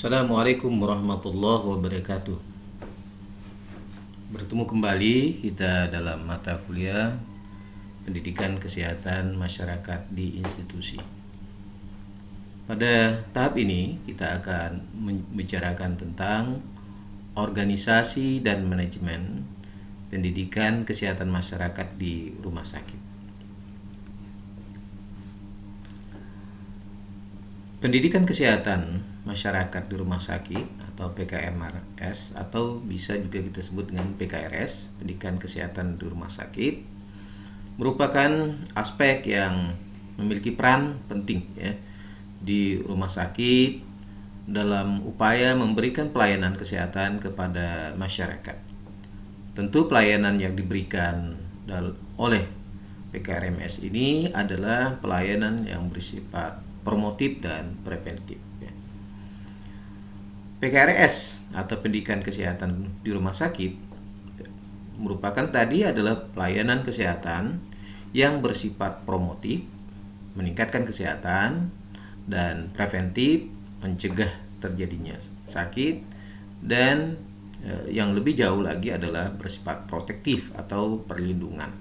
Assalamualaikum warahmatullahi wabarakatuh. Bertemu kembali kita dalam mata kuliah Pendidikan Kesehatan Masyarakat di Institusi. Pada tahap ini kita akan membicarakan tentang organisasi dan manajemen pendidikan kesehatan masyarakat di rumah sakit. Pendidikan kesehatan masyarakat di rumah sakit atau PKMRS atau bisa juga kita sebut dengan PKRS, pendidikan kesehatan di rumah sakit, merupakan aspek yang memiliki peran penting ya di rumah sakit dalam upaya memberikan pelayanan kesehatan kepada masyarakat. Tentu pelayanan yang diberikan oleh PKRMS ini adalah pelayanan yang bersifat promotif dan preventif. PKRS atau pendidikan kesehatan di rumah sakit merupakan tadi adalah pelayanan kesehatan yang bersifat promotif, meningkatkan kesehatan, dan preventif, mencegah terjadinya sakit, dan yang lebih jauh lagi adalah bersifat protektif atau perlindungan.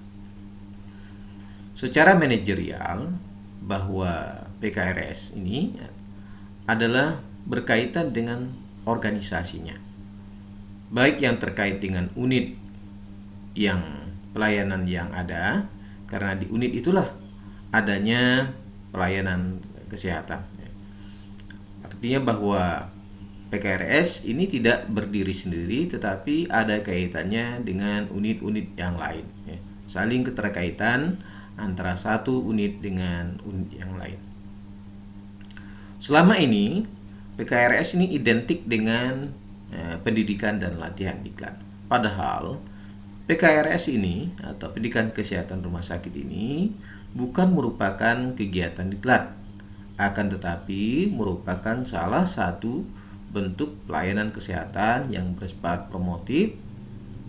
Secara manajerial, bahwa PKRS ini adalah berkaitan dengan organisasinya, baik yang terkait dengan unit yang pelayanan yang ada, karena di unit itulah adanya pelayanan kesehatan. Artinya bahwa PKRS ini tidak berdiri sendiri, tetapi ada kaitannya dengan unit-unit yang lain, saling keterkaitan antara satu unit dengan unit yang lain. Selama ini PKRS ini identik dengan pendidikan dan latihan diklat. Padahal PKRS ini atau pendidikan kesehatan rumah sakit ini bukan merupakan kegiatan diklat, akan tetapi merupakan salah satu bentuk pelayanan kesehatan yang bersifat promotif,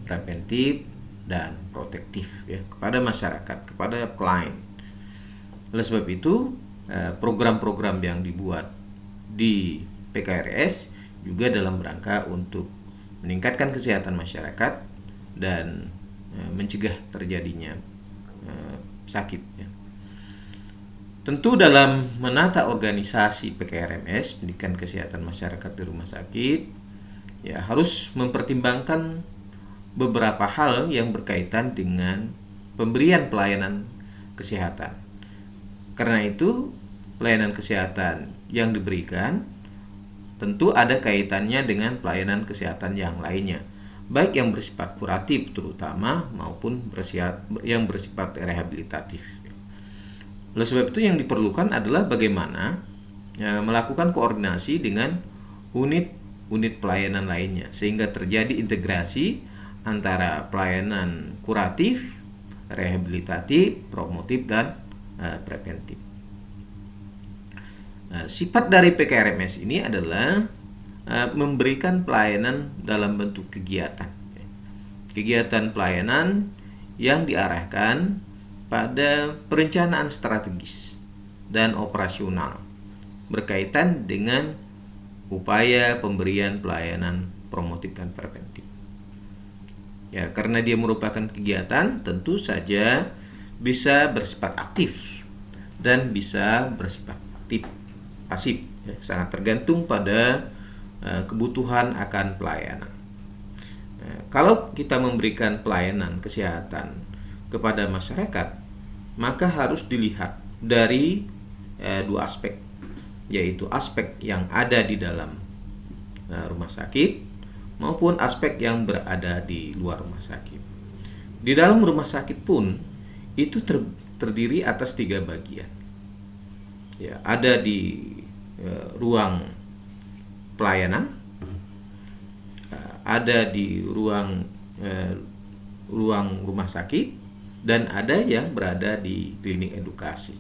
preventif, dan protektif ya, kepada masyarakat, kepada klien. Oleh sebab itu, program-program yang dibuat di PKRS juga dalam rangka untuk meningkatkan kesehatan masyarakat dan mencegah terjadinya sakit ya. Tentu dalam menata organisasi PKRMS, pendidikan kesehatan masyarakat di rumah sakit, ya harus mempertimbangkan beberapa hal yang berkaitan dengan pemberian pelayanan kesehatan. Karena itu, pelayanan kesehatan yang diberikan tentu ada kaitannya dengan pelayanan kesehatan yang lainnya, baik yang bersifat kuratif terutama maupun yang bersifat rehabilitatif. Oleh sebab itu yang diperlukan adalah bagaimana melakukan koordinasi dengan unit pelayanan lainnya sehingga terjadi integrasi antara pelayanan kuratif, rehabilitatif, promotif, dan preventif. Sifat dari PKRMS ini adalah memberikan pelayanan dalam bentuk kegiatan. Kegiatan pelayanan yang diarahkan pada perencanaan strategis dan operasional berkaitan dengan upaya pemberian pelayanan promotif dan preventif. Ya, karena dia merupakan kegiatan, tentu saja bisa bersifat aktif dan bisa bersifat pasif, ya, sangat tergantung pada kebutuhan akan pelayanan. Kalau kita memberikan pelayanan kesehatan kepada masyarakat, maka harus dilihat dari dua aspek, yaitu aspek yang ada di dalam rumah sakit maupun aspek yang berada di luar rumah sakit. Di dalam rumah sakit pun itu terdiri atas 3 bagian. Ya, ada di ruang pelayanan, ada di ruang rumah sakit, dan ada yang berada di klinik edukasi.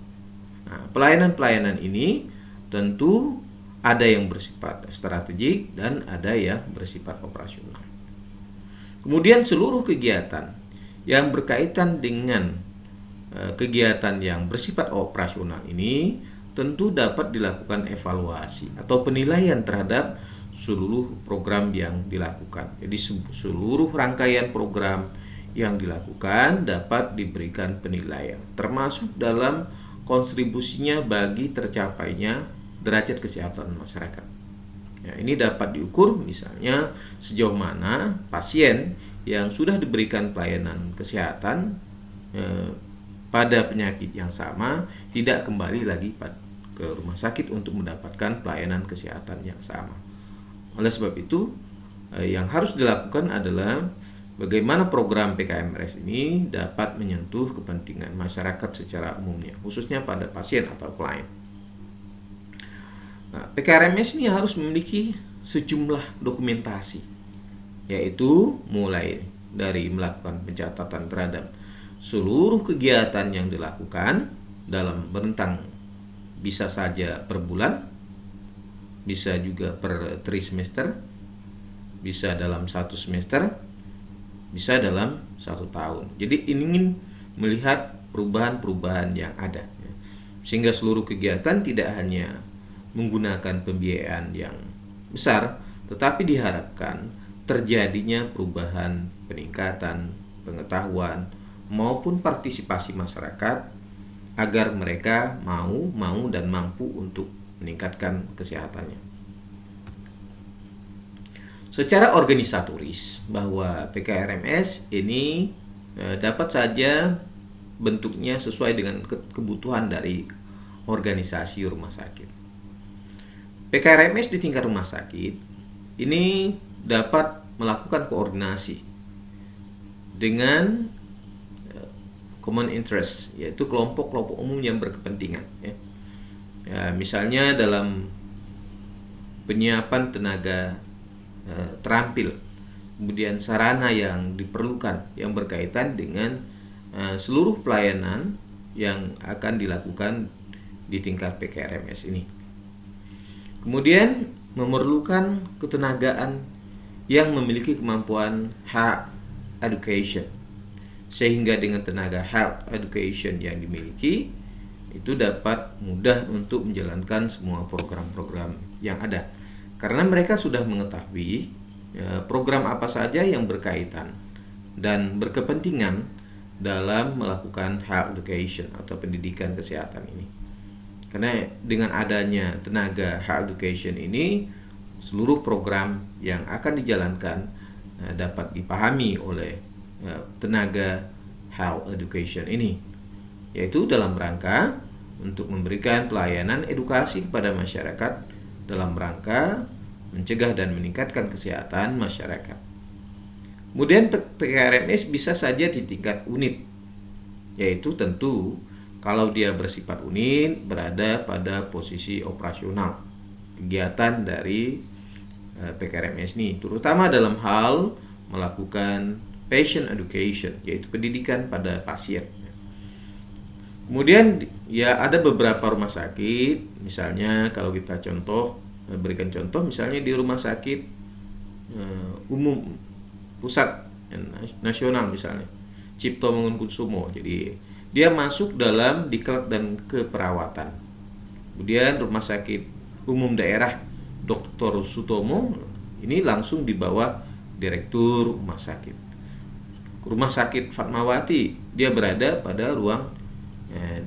Nah, pelayanan-pelayanan ini tentu ada yang bersifat strategik dan ada yang bersifat operasional. Kemudian seluruh kegiatan yang berkaitan dengan kegiatan yang bersifat operasional ini tentu dapat dilakukan evaluasi atau penilaian terhadap seluruh program yang dilakukan. Jadi seluruh rangkaian program yang dilakukan dapat diberikan penilaian, termasuk dalam kontribusinya bagi tercapainya derajat kesehatan masyarakat. Ya, ini dapat diukur misalnya sejauh mana pasien yang sudah diberikan pelayanan kesehatan pada penyakit yang sama tidak kembali lagi ke rumah sakit untuk mendapatkan pelayanan kesehatan yang sama. Oleh sebab itu, yang harus dilakukan adalah bagaimana program PKMRS ini dapat menyentuh kepentingan masyarakat secara umumnya, khususnya pada pasien atau klien. Nah, PKRMS ini harus memiliki sejumlah dokumentasi, yaitu mulai dari melakukan pencatatan terhadap seluruh kegiatan yang dilakukan dalam rentang bisa saja per bulan, bisa juga per trimester, bisa dalam 1 semester, bisa dalam 1 tahun. Jadi ingin melihat perubahan-perubahan yang ada, sehingga seluruh kegiatan tidak hanya menggunakan pembiayaan yang besar, tetapi diharapkan terjadinya perubahan, peningkatan pengetahuan maupun partisipasi masyarakat agar mereka mau dan mampu untuk meningkatkan kesehatannya. Secara organisatoris, bahwa PKRMS ini dapat saja bentuknya sesuai dengan kebutuhan dari organisasi rumah sakit. PKRMS di tingkat rumah sakit ini dapat melakukan koordinasi dengan common interest, yaitu kelompok-kelompok umum yang berkepentingan. Ya, misalnya dalam penyiapan tenaga terampil, kemudian sarana yang diperlukan yang berkaitan dengan seluruh pelayanan yang akan dilakukan di tingkat PKRMS ini. Kemudian memerlukan ketenagaan yang memiliki kemampuan health education, sehingga dengan tenaga health education yang dimiliki itu dapat mudah untuk menjalankan semua program-program yang ada, karena mereka sudah mengetahui program apa saja yang berkaitan dan berkepentingan dalam melakukan health education atau pendidikan kesehatan ini. Karena dengan adanya tenaga health education ini, seluruh program yang akan dijalankan dapat dipahami oleh tenaga health education ini, yaitu dalam rangka untuk memberikan pelayanan edukasi kepada masyarakat dalam rangka mencegah dan meningkatkan kesehatan masyarakat. Kemudian PKRMS bisa saja di tingkat unit, yaitu tentu kalau dia bersifat unit berada pada posisi operasional kegiatan dari PKRMS ini, terutama dalam hal melakukan patient education, yaitu pendidikan pada pasien. Kemudian ya ada beberapa rumah sakit, misalnya kalau kita berikan contoh misalnya di rumah sakit umum pusat nasional misalnya Cipto Mangunkusumo, jadi dia masuk dalam diklat dan keperawatan. Kemudian rumah sakit umum daerah Dr. Sutomo ini langsung di bawah direktur rumah sakit. Rumah sakit Fatmawati dia berada pada ruang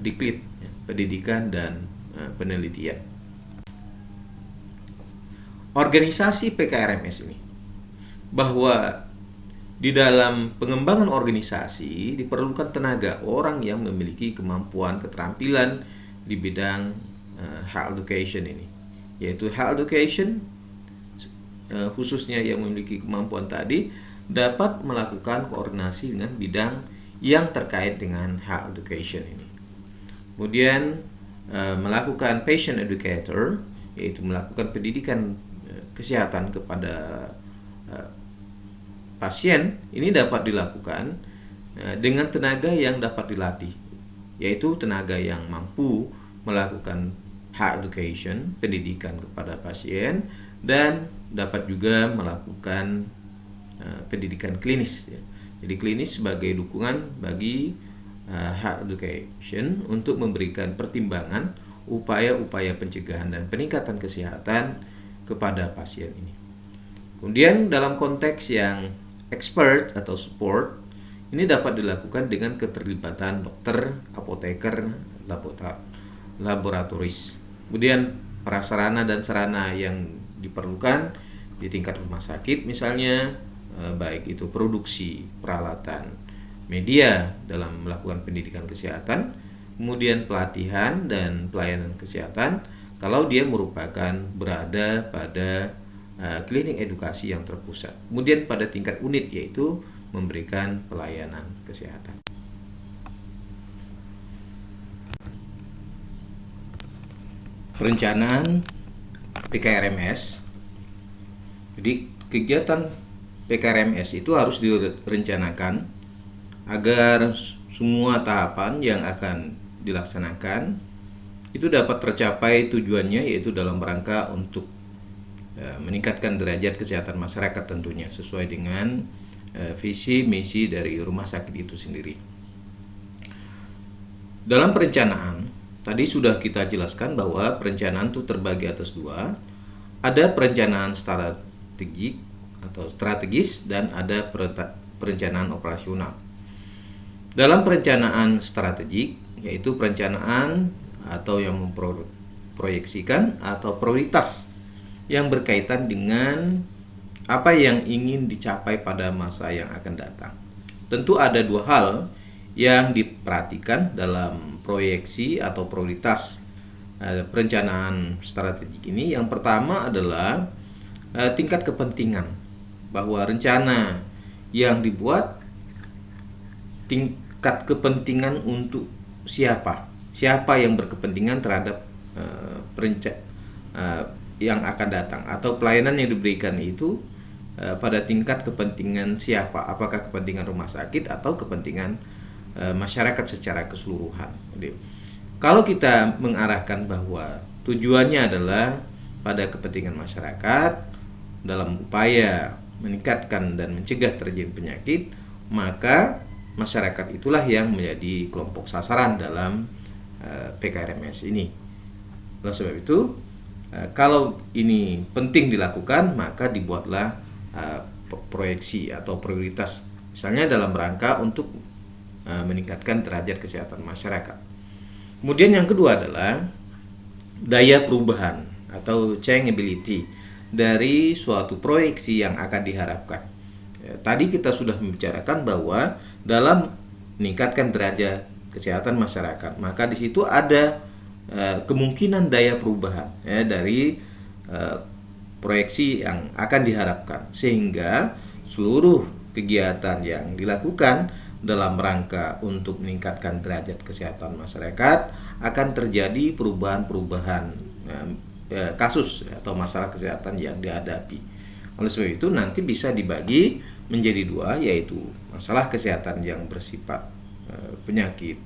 diklit pendidikan dan penelitian. Organisasi PKRMS ini, bahwa di dalam pengembangan organisasi diperlukan tenaga orang yang memiliki kemampuan keterampilan di bidang health education ini, yaitu health education khususnya yang memiliki kemampuan tadi dapat melakukan koordinasi dengan bidang yang terkait dengan health education ini. Kemudian melakukan patient educator, yaitu melakukan pendidikan kesehatan kepada pasien, ini dapat dilakukan dengan tenaga yang dapat dilatih, yaitu tenaga yang mampu melakukan health education, pendidikan kepada pasien, dan dapat juga melakukan pendidikan klinis. Jadi klinis sebagai dukungan bagi health education untuk memberikan pertimbangan upaya-upaya pencegahan dan peningkatan kesehatan kepada pasien ini. Kemudian dalam konteks yang expert atau support, ini dapat dilakukan dengan keterlibatan dokter, apoteker, laboratoris. Kemudian prasarana dan sarana yang diperlukan di tingkat rumah sakit, misalnya baik itu produksi peralatan, media dalam melakukan pendidikan kesehatan, kemudian pelatihan dan pelayanan kesehatan kalau dia merupakan berada pada klinik edukasi yang terpusat. Kemudian pada tingkat unit, yaitu memberikan pelayanan kesehatan. Perencanaan PKRMS. Jadi kegiatan PKRMS itu harus direncanakan agar semua tahapan yang akan dilaksanakan itu dapat tercapai tujuannya, yaitu dalam rangka untuk meningkatkan derajat kesehatan masyarakat tentunya sesuai dengan visi misi dari rumah sakit itu sendiri. Dalam perencanaan, tadi sudah kita jelaskan bahwa perencanaan itu terbagi atas dua. Ada perencanaan strategis dan ada perencanaan operasional. Dalam perencanaan strategik, yaitu perencanaan atau yang memproyeksikan atau prioritas yang berkaitan dengan apa yang ingin dicapai pada masa yang akan datang. Tentu ada dua hal yang diperhatikan dalam proyeksi atau prioritas perencanaan strategik ini. Yang pertama adalah tingkat kepentingan, bahwa rencana yang dibuat tingkat kepentingan untuk siapa yang berkepentingan terhadap yang akan datang, atau pelayanan yang diberikan itu pada tingkat kepentingan siapa, apakah kepentingan rumah sakit atau kepentingan masyarakat secara keseluruhan. Jadi, kalau kita mengarahkan bahwa tujuannya adalah pada kepentingan masyarakat dalam upaya meningkatkan dan mencegah terjadi penyakit, maka masyarakat itulah yang menjadi kelompok sasaran dalam PKRMS ini. Oleh sebab itu, kalau ini penting dilakukan, maka dibuatlah proyeksi atau prioritas, misalnya dalam rangka untuk meningkatkan derajat kesehatan masyarakat. Kemudian yang kedua adalah daya perubahan atau changeability dari suatu proyeksi yang akan diharapkan. Tadi kita sudah membicarakan bahwa dalam meningkatkan derajat kesehatan masyarakat, maka di situ ada kemungkinan daya perubahan dari proyeksi yang akan diharapkan, sehingga seluruh kegiatan yang dilakukan dalam rangka untuk meningkatkan derajat kesehatan masyarakat akan terjadi perubahan-perubahan kasus atau masalah kesehatan yang dihadapi. Oleh sebab itu nanti bisa dibagi menjadi dua, yaitu masalah kesehatan yang bersifat penyakit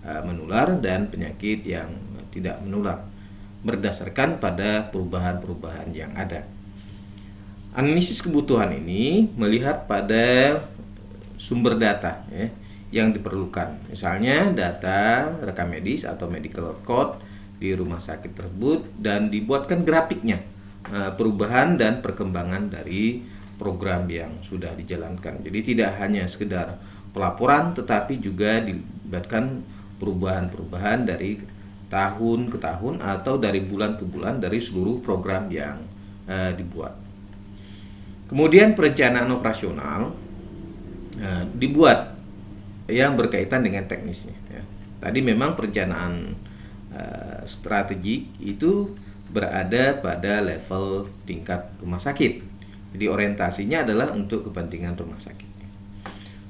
menular dan penyakit yang tidak menular, berdasarkan pada perubahan-perubahan yang ada. Analisis kebutuhan ini melihat pada sumber data yang diperlukan, misalnya data rekam medis atau medical record di rumah sakit tersebut, dan dibuatkan grafiknya perubahan dan perkembangan dari program yang sudah dijalankan. Jadi tidak hanya sekedar pelaporan, tetapi juga dilibatkan perubahan-perubahan dari tahun ke tahun atau dari bulan ke bulan dari seluruh program yang dibuat. Kemudian perencanaan operasional dibuat yang berkaitan dengan teknisnya. Tadi memang perencanaan strategik itu berada pada level tingkat rumah sakit. Jadi orientasinya adalah untuk kepentingan rumah sakit.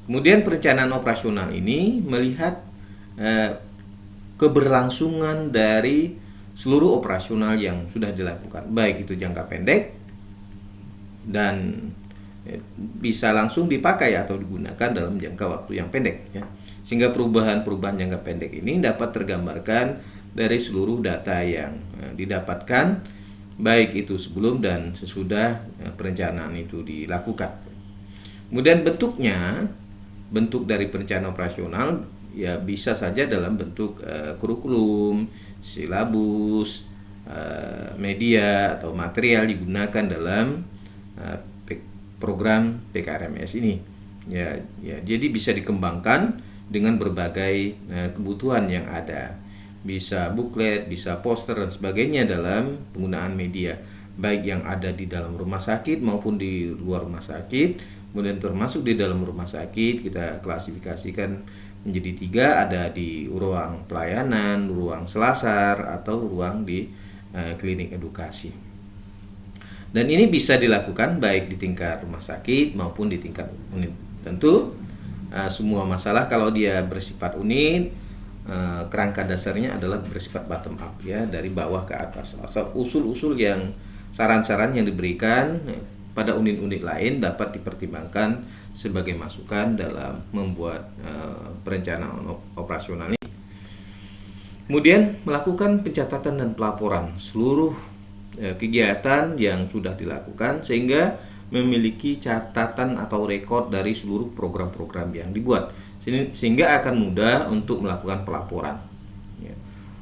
Kemudian perencanaan operasional ini melihat keberlangsungan dari seluruh operasional yang sudah dilakukan, baik itu jangka pendek dan bisa langsung dipakai atau digunakan dalam jangka waktu yang pendek, sehingga perubahan-perubahan jangka pendek ini dapat tergambarkan dari seluruh data yang didapatkan, baik itu sebelum dan sesudah perencanaan itu dilakukan. Kemudian bentuk dari perencanaan operasional ya bisa saja dalam bentuk kurikulum, silabus, media atau material digunakan dalam program PKRMS ini. Ya, jadi bisa dikembangkan dengan berbagai kebutuhan yang ada. Bisa booklet, bisa poster dan sebagainya dalam penggunaan media, baik yang ada di dalam rumah sakit maupun di luar rumah sakit. Kemudian termasuk di dalam rumah sakit kita klasifikasikan menjadi 3, ada di ruang pelayanan, ruang selasar, atau ruang di klinik edukasi. Dan ini bisa dilakukan baik di tingkat rumah sakit maupun di tingkat unit. Tentu semua masalah kalau dia bersifat unit, kerangka dasarnya adalah bersifat bottom up, ya, dari bawah ke atas. Asal usul-usul yang saran-saran yang diberikan pada unit-unit lain dapat dipertimbangkan sebagai masukan dalam membuat perencanaan operasional ini. Kemudian melakukan pencatatan dan pelaporan seluruh kegiatan yang sudah dilakukan, sehingga memiliki catatan atau rekod dari seluruh program-program yang dibuat, sehingga akan mudah untuk melakukan pelaporan.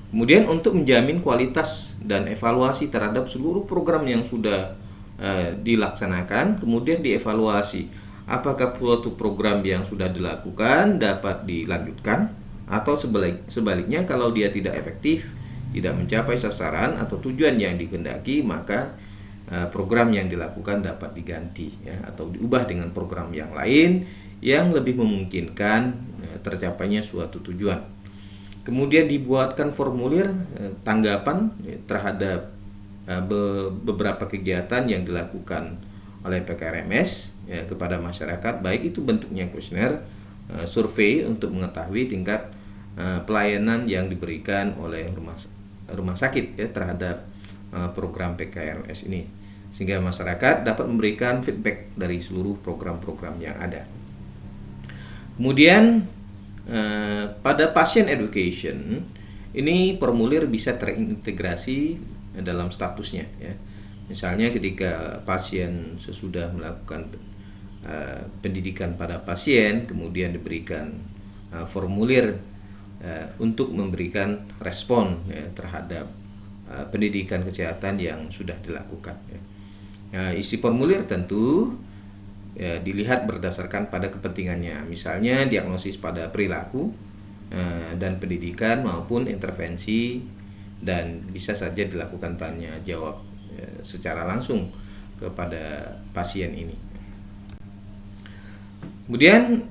Kemudian untuk menjamin kualitas dan evaluasi terhadap seluruh program yang sudah dilaksanakan, kemudian dievaluasi apakah suatu program yang sudah dilakukan dapat dilanjutkan, atau sebaliknya kalau dia tidak efektif, tidak mencapai sasaran atau tujuan yang dikehendaki, maka program yang dilakukan dapat diganti, ya, atau diubah dengan program yang lain yang lebih memungkinkan tercapainya suatu tujuan. Kemudian dibuatkan formulir tanggapan terhadap beberapa kegiatan yang dilakukan oleh PKRMS, ya, kepada masyarakat, baik itu bentuknya kuesioner, survei untuk mengetahui tingkat pelayanan yang diberikan oleh rumah sakit, ya, terhadap program PKRMS ini, sehingga masyarakat dapat memberikan feedback dari seluruh program-program yang ada. Kemudian pada pasien education ini formulir bisa terintegrasi dalam statusnya, ya. Misalnya ketika pasien sesudah melakukan pendidikan pada pasien, kemudian diberikan formulir untuk memberikan respon, ya, terhadap pendidikan kesehatan yang sudah dilakukan, ya. Isi formulir tentu, ya, dilihat berdasarkan pada kepentingannya, misalnya diagnosis pada perilaku dan pendidikan maupun intervensi, dan bisa saja dilakukan tanya jawab secara langsung kepada pasien ini. Kemudian